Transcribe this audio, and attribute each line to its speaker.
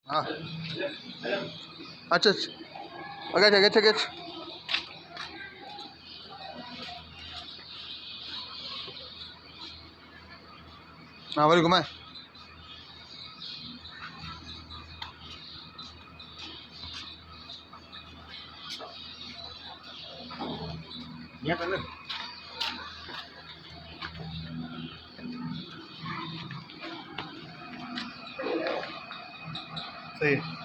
Speaker 1: हाँ अच्छा अच्छा again again हाँ वही घुमाए यहाँ कर ले सही है